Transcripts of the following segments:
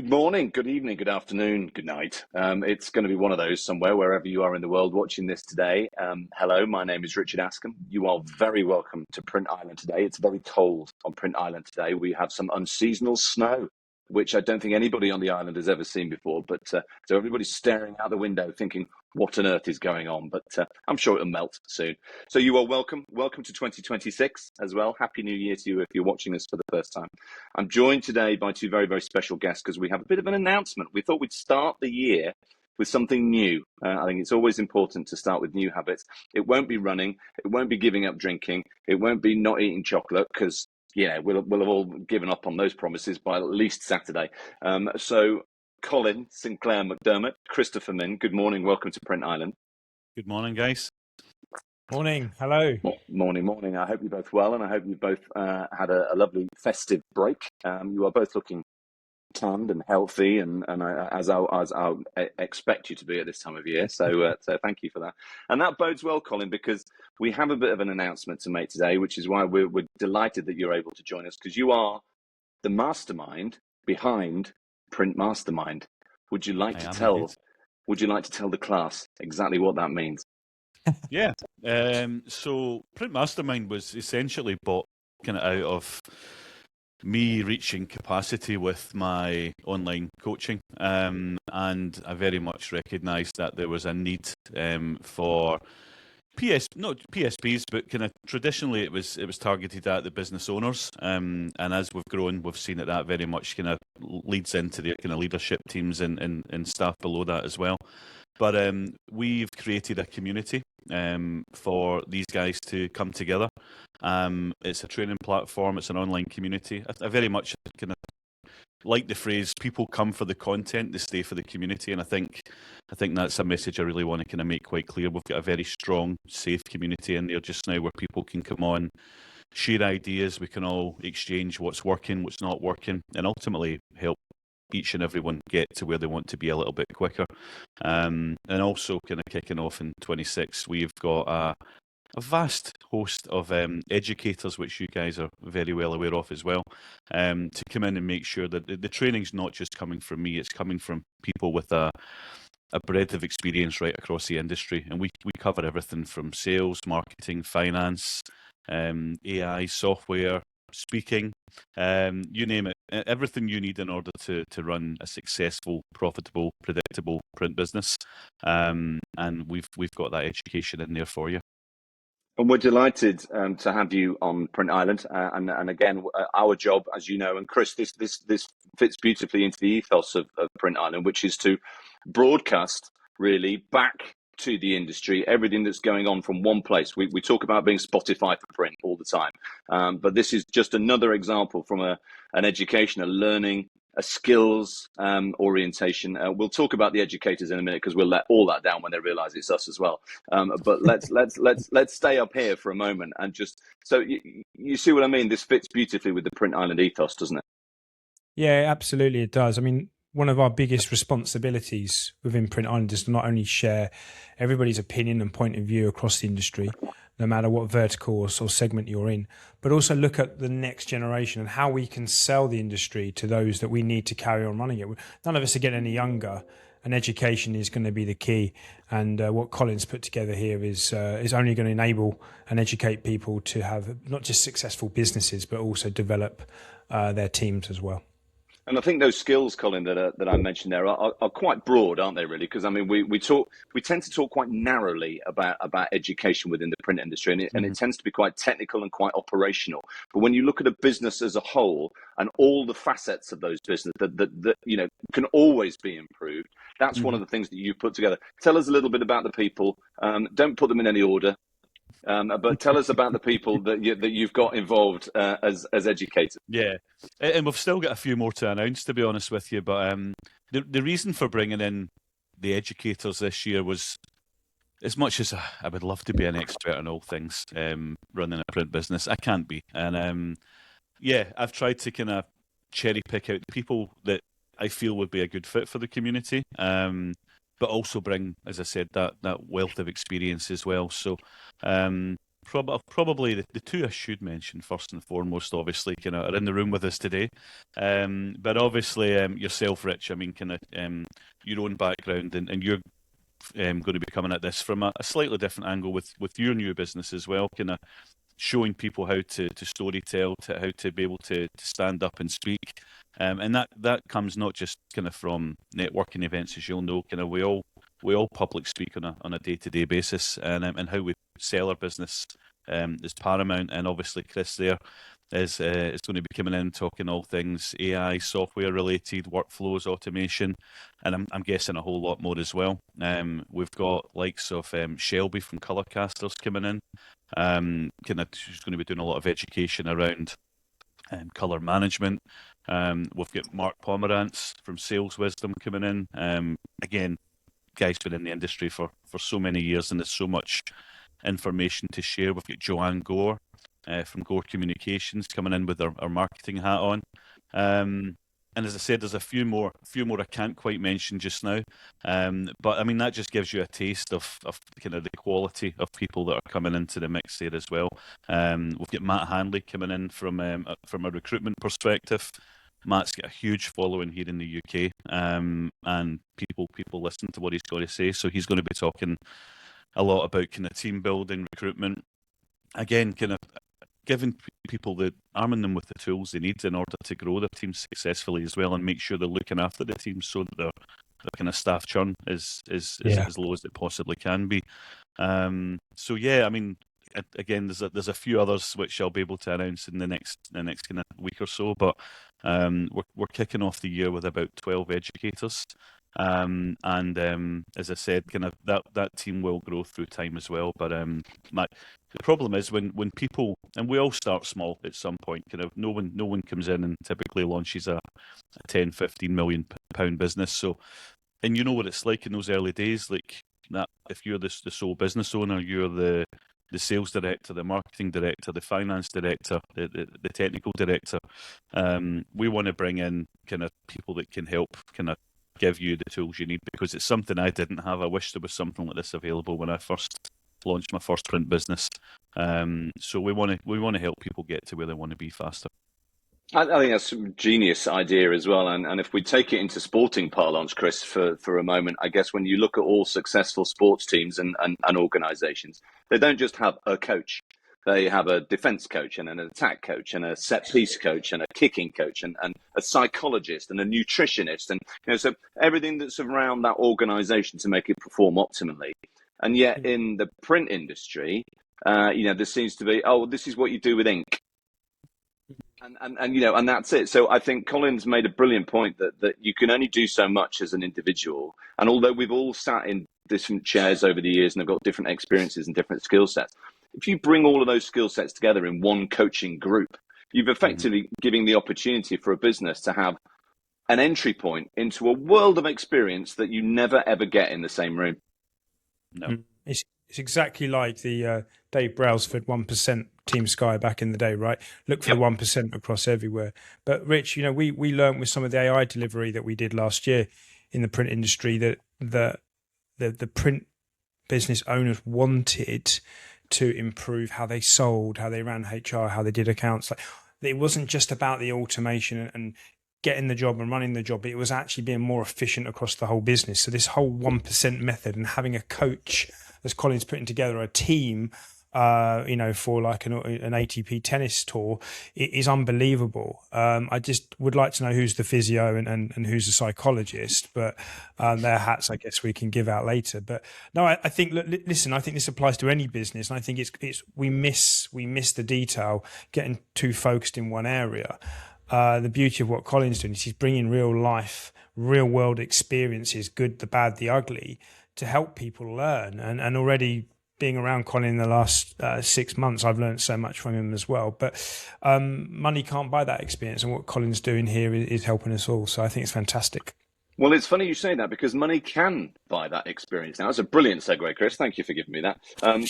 Good morning, good evening, good afternoon, good night. It's going to be one of those somewhere, wherever you are in the world watching this today. Hello, my name is Richard Askam. You are very welcome to Print Island today. It's very cold on Print Island today. We have some unseasonal snow, which I don't think anybody on the island has ever seen before. But so everybody's staring out the window thinking, what on earth is going on? But I'm sure it'll melt soon. So you are welcome. Welcome to 2026 as well. Happy New Year to you if you're watching this for the first time. I'm joined today by two very, very special guests because we have a bit of an announcement. We thought we'd start the year with something new. I think it's always important to start with new habits. It won't be running. It won't be giving up drinking. It won't be not eating chocolate because we'll have all given up on those promises by at least Saturday. So Colin Sinclair McDermott, Christopher Minn, good morning. Welcome to Print Island. Good morning, guys. Morning. Hello. Morning. I hope you're both well, and I hope you both had a lovely festive break. You are both looking tanned and healthy, and as I'll expect you to be at this time of year. So thank you for that. And that bodes well, Colin, because we have a bit of an announcement to make today, which is why we're delighted that you're able to join us, because you are the mastermind behind Print Mastermind. Would you like to tell the class exactly what that means? Yeah. So Print Mastermind was essentially bought kind of out of me reaching capacity with my online coaching, and I very much recognised that there was a need for not PSPs, but kind of traditionally it was targeted at the business owners, and as we've grown, we've seen that very much kind of leads into the kind of leadership teams and staff below that as well. But we've created a community for these guys to come together. It's a training platform. It's an online community. I very much kind of like the phrase, people come for the content, they stay for the community. And I think that's a message I really want to kind of make quite clear. We've got a very strong, safe community in there just now where people can come on, share ideas. We can all exchange what's working, what's not working, and ultimately help each and everyone get to where they want to be a little bit quicker. And also kind of kicking off in 26, we've got a vast host of educators, which you guys are very well aware of as well, to come in and make sure that the training's not just coming from me, it's coming from people with a breadth of experience right across the industry. And we cover everything from sales, marketing, finance, AI, software, speaking, you name it, everything you need in order to run a successful, profitable, predictable print business. And we've got that education in there for you. And we're delighted to have you on Print Island. And again, our job, as you know, and Chris, this fits beautifully into the ethos of Print Island, which is to broadcast really back to the industry everything that's going on from one place. We talk about being Spotify for print all the time, but this is just another example from an education, a learning, a skills orientation. We'll talk about the educators in a minute because we'll let all that down when they realise it's us as well. But let's stay up here for a moment and just so you see what I mean. This fits beautifully with the Print Island ethos, doesn't it? Yeah, absolutely, it does. I mean, one of our biggest responsibilities within Print Island is to not only share everybody's opinion and point of view across the industry, no matter what vertical or segment you're in, but also look at the next generation and how we can sell the industry to those that we need to carry on running it. None of us are getting any younger, and education is going to be the key. And what Colin's put together here is only going to enable and educate people to have not just successful businesses, but also develop their teams as well. And I think those skills, Colin, that I mentioned there are quite broad, aren't they? Really, because I mean, we tend to talk quite narrowly about education within the print industry, and it tends to be quite technical and quite operational. But when you look at a business as a whole and all the facets of those business that can always be improved, that's one of the things that you've put together. Tell us a little bit about the people. Don't put them in any order. But tell us about the people that you've got involved as educators. Yeah, and we've still got a few more to announce, to be honest with you. But the reason for bringing in the educators this year was, as much as I would love to be an expert in all things running a print business, I can't be. And I've tried to kind of cherry pick out the people that I feel would be a good fit for the community. But also bring, as I said, that wealth of experience as well. So probably the two I should mention first and foremost, obviously, kind of are in the room with us today. But obviously, yourself, Rich. I mean, kind of your own background, and you're going to be coming at this from a slightly different angle with your new business as well, kind of showing people how to storytell, to how to be able to stand up and speak, and that comes not just kind of from networking events, as you'll know. Kind of we all public speak on a day-to-day basis, and how we sell our business is paramount. And obviously, Chris there is going to be coming in talking all things AI, software related, workflows, automation, and I'm guessing a whole lot more as well. We've got likes of Shelby from Colourcasters coming in. She's going to be doing a lot of education around colour management. We've got Mark Pomerantz from Sales Wisdom coming in. Again, guy's been in the industry for so many years, and there's so much information to share. We've got Joanne Gore from Gore Communications coming in with our marketing hat on. And as I said, there's a few more I can't quite mention just now. But I mean, that just gives you a taste of kind of the quality of people that are coming into the mix there as well. We've got Matt Hanley coming in from a recruitment perspective. Matt's got a huge following here in the UK, and people listen to what he's got to say. So he's going to be talking a lot about kind of team building, recruitment. Again, kind of giving people arming them with the tools they need in order to grow their team successfully as well, and make sure they're looking after the team so that their kind of staff churn is as low as it possibly can be. So yeah, I mean, again, there's a few others which I'll be able to announce in the next kind of week or so, but we're kicking off the year with about 12 educators. And as I said, kind of that team will grow through time as well. But the problem is when people, and we all start small at some point, kind of no one comes in and typically launches a 10-15 million pound business. So, and you know what it's like in those early days, like that if you're the sole business owner, you're the sales director, the marketing director, the finance director, the technical director. We want to bring in kind of people that can help kind of give you the tools you need, because it's something I didn't have. I wish there was something like this available when I first launched my first print business. So we want to help people get to where they want to be faster. I think that's a genius idea as well. And if we take it into sporting parlance, Chris, for a moment, I guess when you look at all successful sports teams and organizations, they don't just have a coach. They have a defense coach and an attack coach and a set piece coach and a kicking coach and a psychologist and a nutritionist. And, so everything that's around that organization to make it perform optimally. And yet in the print industry, there seems to be, this is what you do with ink. And that's it. So I think Colin's made a brilliant point that you can only do so much as an individual. And although we've all sat in different chairs over the years and have got different experiences and different skill sets, if you bring all of those skill sets together in one coaching group, you've effectively giving the opportunity for a business to have an entry point into a world of experience that you never ever get in the same room. No, it's exactly like the Dave Brailsford 1% Team Sky back in the day, right? Look for the 1% across everywhere. But Rich, we learned with some of the AI delivery that we did last year in the print industry that the print business owners wanted to improve how they sold, how they ran HR, how they did accounts. Like, it wasn't just about the automation and getting the job and running the job. It was actually being more efficient across the whole business. So this whole 1% method and having a coach, as Colin's putting together a team, for like an ATP tennis tour, it is unbelievable. I just would like to know who's the physio and who's the psychologist, but their hats, I guess, we can give out later. But no, I think, listen, I think this applies to any business, and I think it's we miss the detail, getting too focused in one area. The beauty of what Colin's doing is he's bringing real life, real world experiences, good, the bad, the ugly, to help people learn. And already being around Colin in the last 6 months, I've learned so much from him as well. But money can't buy that experience, and what Colin's doing here is helping us all. So I think it's fantastic. Well, it's funny you say that, because money can buy that experience. Now, that's a brilliant segue, Chris. Thank you for giving me that.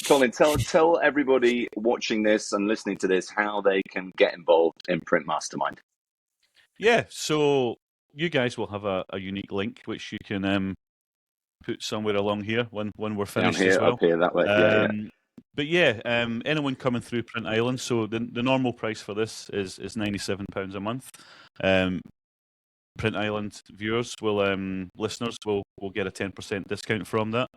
Colin, tell everybody watching this and listening to this how they can get involved in Print Mastermind. Yeah, so you guys will have a unique link which you can put somewhere along here when we're finished Down here, as well. up here, that way. but yeah, anyone coming through Print Island. So the normal price for this is £97 a month. Print Island viewers listeners will get a 10% discount from that.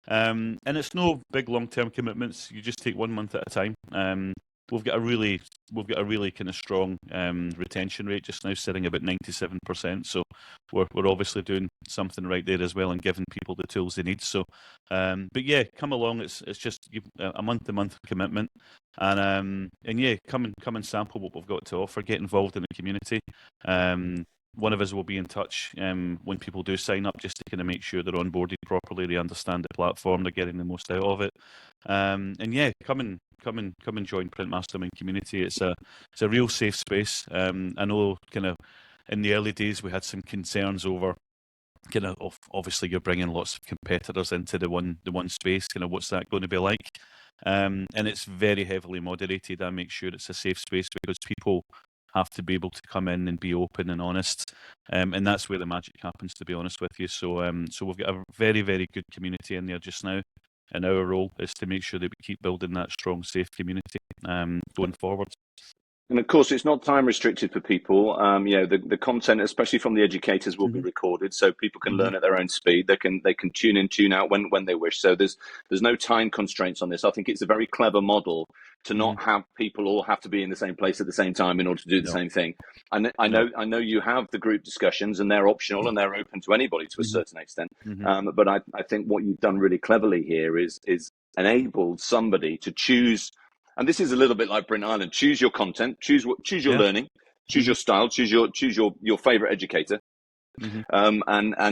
And it's no big long-term commitments. You just take 1 month at a time. We've got a really kind of strong retention rate just now, sitting about 97%. So we're obviously doing something right there as well and giving people the tools they need. So, but yeah, come along. It's just a month-to-month commitment, and yeah, come and sample what we've got to offer. Get involved in the community. One of us will be in touch when people do sign up, just to kind of make sure they're onboarded properly, they understand the platform, they're getting the most out of it. And yeah, come and join Print Mastermind community. It's a real safe space. I know kind of in the early days we had some concerns over kind of obviously you're bringing lots of competitors into the one space. Kind of what's that going to be like? And it's very heavily moderated. I make sure it's a safe space because people have to be able to come in and be open and honest, and that's where the magic happens, to be honest with you. So we've got a very, very good community in there just now, and our role is to make sure that we keep building that strong, safe community going forward. And of course, it's not time restricted for people. The content, especially from the educators, will be recorded, so people can learn at their own speed. They can tune in, tune out when they wish. So there's no time constraints on this. I think it's a very clever model to not have people all have to be in the same place at the same time in order to do the same thing. And I know you have the group discussions, and they're optional and they're open to anybody to a certain extent. But I think what you've done really cleverly here is enabled somebody to choose. And this is a little bit like Print Island. Choose your content, choose your learning, choose your style, choose your favorite educator, and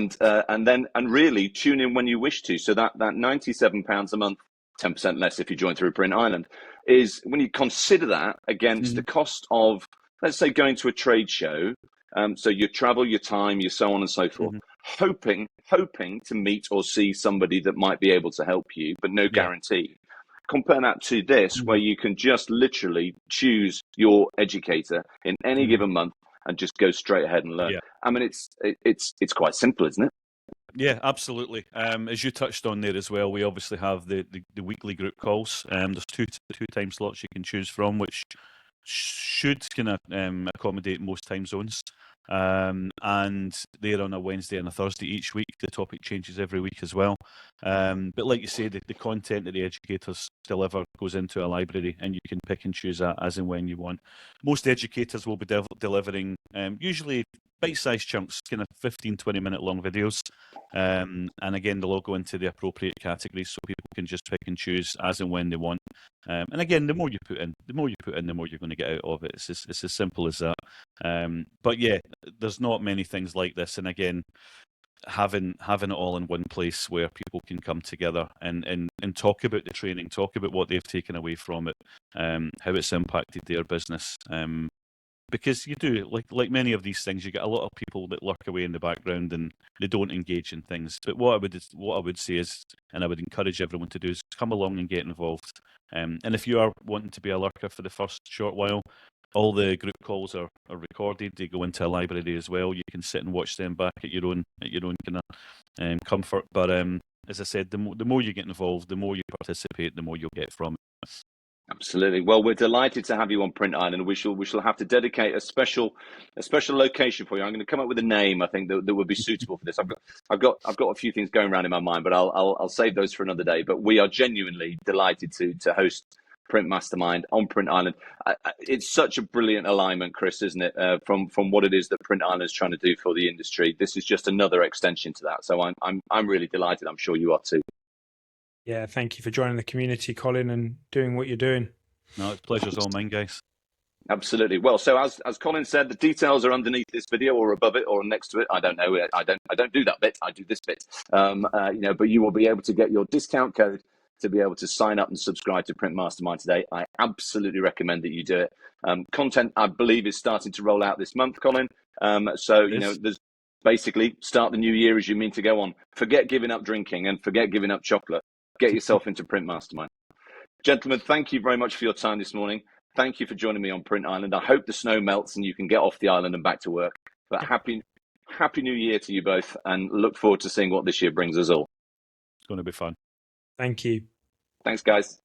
then really tune in when you wish to. So that £97 a month, 10% less if you join through Print Island, is when you consider that against the cost of, let's say, going to a trade show. So your travel, your time, your so on and so forth, hoping to meet or see somebody that might be able to help you, but no guarantee. Compare that to this, where you can just literally choose your educator in any given month and just go straight ahead and learn. I mean, it's quite simple, isn't it? Yeah, absolutely. As you touched on there as well, we obviously have the weekly group calls. There's two time slots you can choose from, which should kind of accommodate most time zones. And they're on a Wednesday and a Thursday each week. The topic changes every week as well. But like you say, the content that the educators deliver goes into a library, and you can pick and choose that as and when you want. Most educators will be delivering usually bite-sized chunks, kind of 15-20 minute long videos. And again, they'll all go into the appropriate categories, so people can just pick and choose as and when they want. And again, the more you put in, the more you're going to get out of it. It's as simple as that. But yeah, there's not many things like this. And again, having it all in one place where people can come together and talk about the training, talk about what they've taken away from it, how it's impacted their business. Because you do, like many of these things, you get a lot of people that lurk away in the background and they don't engage in things. But what I would say is, and I would encourage everyone to do, is come along and get involved. And if you are wanting to be a lurker for the first short while, all the group calls are recorded. They go into a library as well. You can sit and watch them back at your own kind of comfort. But as I said, the more you get involved, the more you participate, the more you'll get from it. Absolutely. Well, we're delighted to have you on Print Island. We shall have to dedicate a special location for you. I'm going to come up with a name, I think, that would be suitable for this. I've got a few things going around in my mind, but I'll save those for another day. But we are genuinely delighted to host Print Mastermind on Print Island. It's such a brilliant alignment, Chris, isn't it? From what it is that Print Island is trying to do for the industry. This is just another extension to that. So I'm really delighted. I'm sure you are too. Yeah, thank you for joining the community, Colin, and doing what you're doing. No, it's pleasure's all mine, guys. Absolutely. Well, so as Colin said, the details are underneath this video or above it or next to it. I don't know. I don't do that bit. I do this bit. But you will be able to get your discount code to be able to sign up and subscribe to Print Mastermind today. I absolutely recommend that you do it. Content, I believe, is starting to roll out this month, Colin. There's basically start the new year as you mean to go on. Forget giving up drinking and forget giving up chocolate. Get yourself into Print Mastermind. Gentlemen, thank you very much for your time this morning. Thank you for joining me on Print Island. I hope the snow melts and you can get off the island and back to work. But happy New Year to you both, and look forward to seeing what this year brings us all. It's going to be fun. Thank you. Thanks, guys.